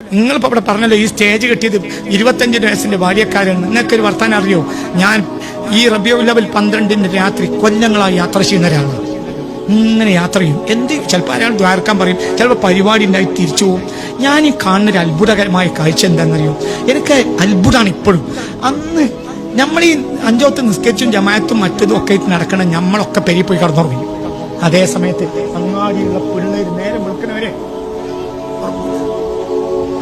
നിങ്ങളിപ്പോൾ ഇവിടെ പറഞ്ഞല്ലോ ഈ സ്റ്റേജ് കെട്ടിയത് 25 വയസ്സിന്റെ ഭാര്യക്കാരാണ്. നിങ്ങൾക്കൊരു വർത്താനം അറിയോ? ഞാൻ ഈ റബീഉൽ അവ്വൽ 12 രാത്രി കൊല്ലങ്ങളായി യാത്ര ചെയ്യുന്ന ഒരാളാണ്. ഇങ്ങനെ യാത്ര ചെയ്യും. ചിലപ്പോൾ അയാൾ ദ്വാരക്കാൻ പറയും, ചിലപ്പോൾ പരിപാടി ഉണ്ടായി തിരിച്ചു പോകും. ഞാൻ ഈ കാണുന്നൊരു അത്ഭുതകരമായ കാഴ്ച എന്താണെന്നറിയോ? എനിക്ക് അത്ഭുതമാണ് ഇപ്പോഴും. അന്ന് നമ്മൾ ഈ അഞ്ചോത്ത് നിസ്കരിച്ചും ജമാഅത്തും മറ്റതും ഒക്കെ നടക്കണം, നമ്മളൊക്കെ പെരി പോയി കടന്നുറങ്ങി. അതേ സമയത്ത് അങ്ങാടിയുള്ള പിള്ളേർ നേരം വിളിക്കുന്നവരെ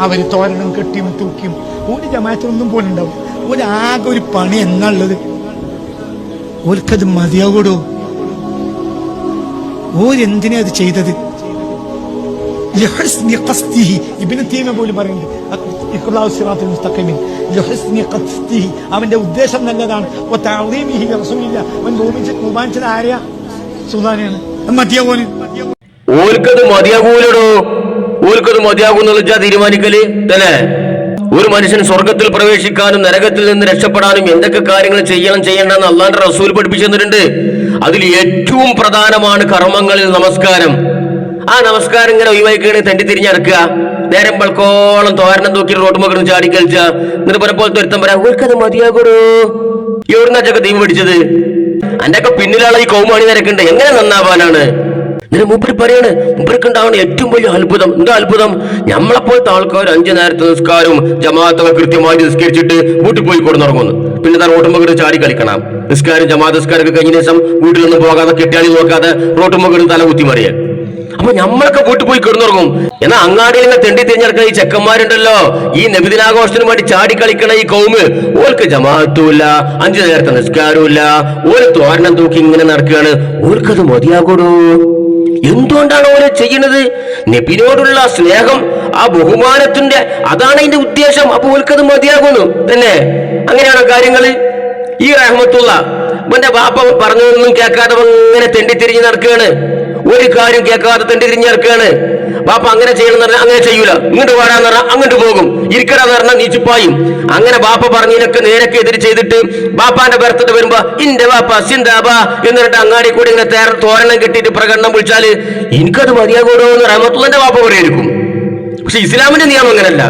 അവര് തോരണം കെട്ടിയും തൂക്കിയും ഒരു ജമാഅത്തിനൊന്നും പോലും ഉണ്ടാവും. ഒരാകെ ഒരു പണി എന്നുള്ളത് ഓർക്കത് മതിയാകൂടോ? ഓരെന്തിനാ അത് ചെയ്തത്? ഇബ്നു തൈമിയ്യ പോലും പറയുന്നുണ്ട്, അവന്റെ ഉദ്ദേശം നല്ലതാണ്. അവൻ ബഹുമാനിച്ചത് ആരെയാ? സുൽത്താനെയാണ്. മതിയാകൂന് ഓൽക്കത് മതിയാകൂലടോ. ഓൽക്കത് മതിയാകുന്നുള്ള തീരുമാനിക്കല് തന്നെ. ഒരു മനുഷ്യൻ സ്വർഗത്തിൽ പ്രവേശിക്കാനും നരകത്തിൽ നിന്ന് രക്ഷപ്പെടാനും എന്തൊക്കെ കാര്യങ്ങൾ ചെയ്യണമെന്ന് അള്ളാന്റെ റസൂൽ പഠിപ്പിച്ചു തന്നിട്ടുണ്ട്. അതിൽ ഏറ്റവും പ്രധാനമാണ് കർമ്മങ്ങളിൽ നമസ്കാരം. ആ നമസ്കാരം ഇങ്ങനെ ഒഴിവാക്കിയാണ് തെണ്ടി തിരിഞ്ഞടക്കുക, നേരം പൽക്കോളം തോരണം തൂക്കി റോട്ടുമൊക്കെ ചാടി കളിച്ച എന്നിട്ട് പലപ്പോഴത്തെ ഒരുത്തം പറയാം ഓൽക്കത് മതിയാകൂടോ. എവിടുന്നൊക്കെ തീം പിടിച്ചത്? എന്റെ ഒക്കെ പിന്നിലുള്ള ഈ കൗമാണി നിരക്കുണ്ട്, എങ്ങനെ നന്നാവാനാണ്? എന്നിട്ട് മൂപ്പര് പറയാണ്, മൂപ്പർക്കുണ്ടാവുന്ന ഏറ്റവും വലിയ അത്ഭുതം. എന്താ അത്ഭുതം? നമ്മളെപ്പോലത്തെ ആൾക്കാർ 5 നേരത്തെ നിസ്കാരവും ജമാഅത്തൊക്കെ കൃത്യമായി നിസ്കരിച്ചിട്ട് വീട്ടിൽ പോയി കൊടുന്നിറങ്ങുന്നു. പിന്നെ താൻ റോട്ടുമൊക്കെ ചാടി കളിക്കണം. നിസ്കാരം ജമാഅത്ത് നിസ്കാരമൊക്കെ കഴിഞ്ഞ ശേഷം വീട്ടിലൊന്നും പോകാതെ കെട്ടിയാളി നോക്കാതെ റോട്ടുമൊക്കെ തല കുത്തി മറിയാൻ. അപ്പൊ നമ്മളൊക്കെ വീട്ടിൽ പോയി കിടന്നുറങ്ങും. എന്നാൽ അങ്ങാടിയിൽ ഇങ്ങനെ തെണ്ടി തിരിഞ്ഞെടുക്കുന്ന ഈ ചെക്കന്മാരുണ്ടല്ലോ, ഈ നബിദിനാഘോഷത്തിന് വേണ്ടി ചാടി കളിക്കണ ഈ കൗമ്, ഓർക്ക് ജമാഅത്തുമില്ല, 5 നേരത്തെ നിസ്കാരമില്ല, ഓര് തോരണം തൂക്കി ഇങ്ങനെ നടക്കുകയാണ്. ഓർക്കത് മതിയാകൂടോ? എന്തുകൊണ്ടാണ് ഓരോ ചെയ്യുന്നത്? നബിയോടുള്ള സ്നേഹം, ആ ബഹുമാനത്തിന്റെ അതാണ് അതിന്റെ ഉദ്ദേശം. അപ്പൊ ഓൽക്കത് മതിയാകുന്നു തന്നെ. അങ്ങനെയാണോ കാര്യങ്ങള്? ഈ റഹ്മത്തുള്ള ഇവന്റെ ബാപ്പ പറഞ്ഞതൊന്നും കേൾക്കാതെ ഇങ്ങനെ തെണ്ടിത്തിരിഞ്ഞ് നടക്കുകയാണ്. ഒരു കാര്യം കേൾക്കാതെ തെണ്ടിത്തിരിഞ്ഞ് നടക്കുകയാണ്. ബാപ്പ അങ്ങനെ ചെയ്യണമെന്ന് പറഞ്ഞാൽ അങ്ങനെ ചെയ്യൂല, ഇങ്ങോട്ട് പോരാന്ന് പറഞ്ഞാൽ അങ്ങോട്ട് പോകും, ഇരിക്കടാന്ന് പറഞ്ഞാൽ നീച്ചിപ്പായും. അങ്ങനെ ബാപ്പ പറഞ്ഞതിനൊക്കെ നേരൊക്കെ എതിര് ചെയ്തിട്ട് ബാപ്പാന്റെ ബർത്ത്ഡേ വരുമ്പോ ഇന്റെ ബാപ്പ സിന്ദാബാ എന്നിട്ട് അങ്ങാടി കൂടി ഇങ്ങനെ തോരണം കെട്ടിയിട്ട് പ്രകടനം വിളിച്ചാല് എനിക്കത് മതിയാകൂടോ എന്ന് റഹ്മത്തുള്ളാന്റെ ബാപ്പ പറയായിരിക്കും. പക്ഷെ ഇസ്ലാമിന്റെ നിയമം അങ്ങനല്ല.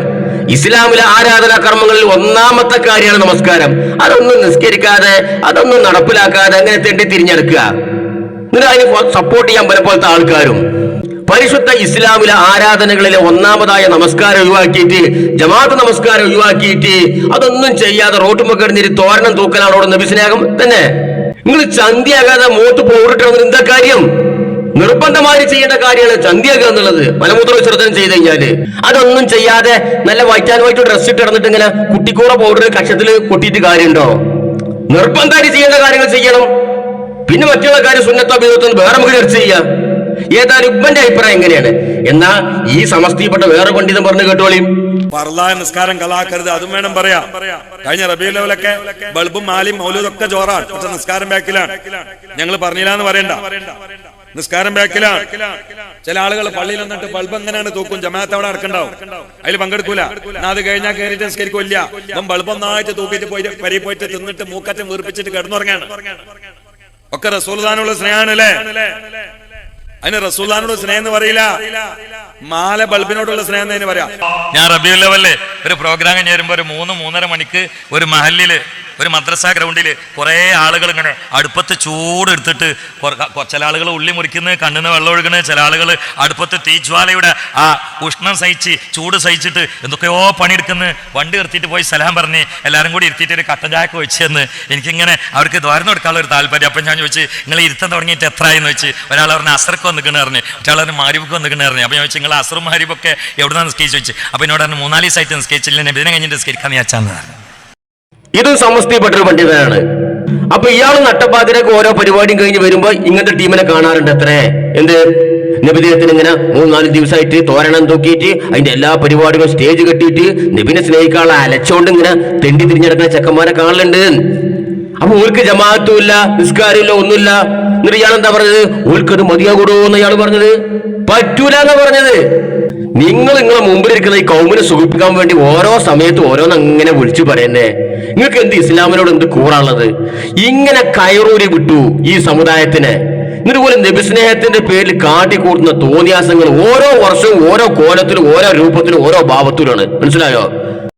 ഇസ്ലാമിലെ ആരാധനാ കർമ്മങ്ങളിൽ ഒന്നാമത്തെ കാര്യമാണ് നമസ്കാരം. അതൊന്നും നിസ്കരിക്കാതെ അതൊന്നും നടപ്പിലാക്കാതെ അങ്ങനെ തെണ്ടി തിരിഞ്ഞെടുക്കുക. എന്നിട്ട് അതിന് സപ്പോർട്ട് ചെയ്യാൻ പലപ്പോഴത്തെ ആൾക്കാരും. പരിശുദ്ധ ഇസ്ലാമിലെ ആരാധനകളിലെ ഒന്നാമതായ നമസ്കാരം ഒഴിവാക്കിയിട്ട്, ജമാഅത്ത് നമസ്കാരം ഒഴിവാക്കിയിട്ട് അതൊന്നും ചെയ്യാതെ റോട്ടുമൊക്കെ എറിഞ്ഞിട്ട് തോരണം തൂക്കലാണ് അവിടെ നബി സ്നേഹം തന്നെ. നിങ്ങൾ ചന്തിയാകാതെ മൂത്ത് പോറിട്ട് എന്താ കാര്യം? നിർബന്ധമായി ചെയ്യേണ്ട കാര്യമാണ് ചന്തിയാക്കുക എന്നുള്ളത്. മലമൂത്ര വിസർജനം ചെയ്ത് കഴിഞ്ഞാല് അതൊന്നും ചെയ്യാതെ നല്ല വൈറ്റ് ആൻഡ് വൈറ്റ് ഡ്രസ് ഇട്ട് ഇറന്നിട്ട് ഇങ്ങനെ കുട്ടിക്കൂറ പൗഡർ കക്ഷത്തിൽ കൊട്ടിയിട്ട് കാര്യമുണ്ടോ? നിർബന്ധമായി ചെയ്യേണ്ട കാര്യങ്ങൾ ചെയ്യണം. പിന്നെ മറ്റുള്ള കാര്യം സുന്നത്തോ ബിദഅത്തോ വേറെ നമുക്ക് ചർച്ച ചെയ്യാം. ഏതായാലും ഉമ്മന്റെ അഭിപ്രായം എങ്ങനെയാണ്? എന്നാ ഈ സമസ്തിപ്പെട്ട വേറെ പണ്ഡിതം പറഞ്ഞു കേട്ടോളിയും. ഫർളായ നിസ്കാരം കളാക്കരുത്, അതും വേണം പറയാം. കഴിഞ്ഞ റബീഉൽ അവ്വലൊക്കെ ബൾബും മാലിയും മൗലൂദൊക്കെ ജോറാണ്, പക്ഷെ നിസ്കാരം ബാക്കിലാണ്. ഞങ്ങൾ പറഞ്ഞില്ലാന്ന് പറയണ്ട, നിസ്കാരം ബാക്കിലാണ്. ചില ആളുകൾ പള്ളിയിൽ വന്നിട്ട് ബൾബ് എങ്ങനെയാണ് തൂക്കും, ജമാഅത്ത് അവിടെ നടക്കണ്ടാവും, അതിൽ പങ്കെടുക്കൂല. അത് കഴിഞ്ഞാൽ കയറിയിട്ട് നിസ്കരിക്കില്ല. അപ്പം ബൾബ് ഒന്നായിട്ട് തൂക്കിയിട്ട് പോയിട്ട് പരി പോയിട്ട് തിന്നിട്ട് മൂക്കറ്റം വീർപ്പിച്ചിട്ട് കിടന്നുറങ്ങാണ്. ഒക്കെ റസൂലുള്ളാഹിനുള്ള സ്നേഹമാണ് അല്ലേ? അതിന് റസൂലുള്ളാഹിനോട് സ്നേഹം എന്ന് പറയില്ല, മാല ബൾബിനോടുള്ള സ്നേഹം എന്ന് പറയാം. ഞാൻ റബീഉൽ അവ്വലിൽ ഒരു പ്രോഗ്രാം കഴിഞ്ഞ് വരുമ്പോൾ ഒരു 3-3:30 മണിക്ക് ഒരു മഹല്ലില് ഒരു മദ്രസ ഗ്രൗണ്ടിൽ കുറേ ആളുകൾ ഇങ്ങനെ അടുപ്പത്ത് ചൂടെടുത്തിട്ട്, ചില ആളുകൾ ഉള്ളി മുറിക്കുന്നത്, കണ്ണിന് വെള്ളം ഒഴുകുന്നത്, ചില ആളുകൾ അടുപ്പത്ത് തീജ്വാലയുടെ ആ ഉഷ്ണം സഹിച്ച് ചൂട് സഹിച്ചിട്ട് എന്തൊക്കെയോ പണിയെടുക്കുന്നത്. വണ്ടി നിർത്തിയിട്ട് പോയി സലാം പറഞ്ഞ് എല്ലാവരും കൂടി ഇരുത്തിയിട്ട് ഒരു കട്ടൻ ചായക്ക് വെച്ച് തന്ന് എനിക്കിങ്ങനെ അവർക്ക് ദ്വാരം കൊടുക്കാനുള്ള ഒരു താല്പര്യം. അപ്പം ഞാൻ ചോദിച്ചു നിങ്ങൾ ഇരുത്തം തുടങ്ങിയിട്ട് എത്രയെന്ന് വെച്ച്. ഒരാൾ പറഞ്ഞ് അസർക്ക് വന്നിക്കണെന്ന് പറഞ്ഞ്, മറ്റേ പറഞ്ഞ് മാരിബൊക്കെ വന്നിക്കണെന്ന് പറഞ്ഞ്. അപ്പം ഞാൻ ചോദിച്ചു നിങ്ങൾ അസറും മാരിബൊക്കെ എവിടുന്നാണ് നിസ്കരിച്ച് വെച്ച്. അപ്പം എന്നോട് പറഞ്ഞ് 3-4 ദിവസമായിട്ട് നിസ്കരിച്ചില്ല, നബിദിനം കഴിഞ്ഞിട്ട് നിസ്കരിക്കാന്ന് വെച്ചാന്ന് പറഞ്ഞു. ഇത് സമസ്തിപ്പെട്ടൊരു പണ്ഡിതനാണ്. അപ്പൊ ഇയാൾ നട്ടപ്പാതിരൊക്കെ ഓരോ പരിപാടിയും കഴിഞ്ഞ് വരുമ്പോ ഇങ്ങനത്തെ ടീമിനെ കാണാറുണ്ട്. അത്രേ എന്ത് നബിദിനത്തിന് ഇങ്ങനെ 3-4 ദിവസമായിട്ട് തോരണം തൂക്കിയിട്ട് അതിന്റെ എല്ലാ പരിപാടികളും സ്റ്റേജ് കെട്ടിയിട്ട് നബിനെ സ്നേഹിക്കാനുള്ള അലച്ചോണ്ട് ഇങ്ങനെ തെണ്ടി തിരിഞ്ഞെടുക്കുന്ന ചെക്കന്മാരെ കാണലുണ്ട്. അപ്പൊ ഓൾക്ക് ജമാഅത്തും ഇല്ല, നിസ്കാരമില്ല, ഒന്നുമില്ല. എന്നിട്ട് ഇയാൾ എന്താ പറഞ്ഞത്? ഓൾക്കത് മതിയാകൂടോ എന്ന് ഇയാൾ പറഞ്ഞത്? പറ്റൂല എന്നാ പറഞ്ഞത്. നിങ്ങളെ മുമ്പിലിരിക്കുന്ന ഈ കൗമിനെ സുഖിപ്പിക്കാൻ വേണ്ടി ഓരോ സമയത്തും ഓരോന്ന് അങ്ങനെ വിളിച്ചു പറയുന്നേ. നിങ്ങൾക്ക് എന്ത് ഇസ്ലാമിനോട് എന്ത് കൂറാനുള്ളത്? ഇങ്ങനെ കയറൂരി വിട്ടു ഈ സമുദായത്തിന്. എന്നിട്ട് പോലെ നബിസ്നേഹത്തിന്റെ പേരിൽ കാട്ടിക്കൂട്ടുന്ന തോന്നിയാസങ്ങൾ ഓരോ വർഷവും ഓരോ കോലത്തിലും ഓരോ രൂപത്തിലും ഓരോ ഭാവത്തിലുമാണ്. മനസ്സിലായോ?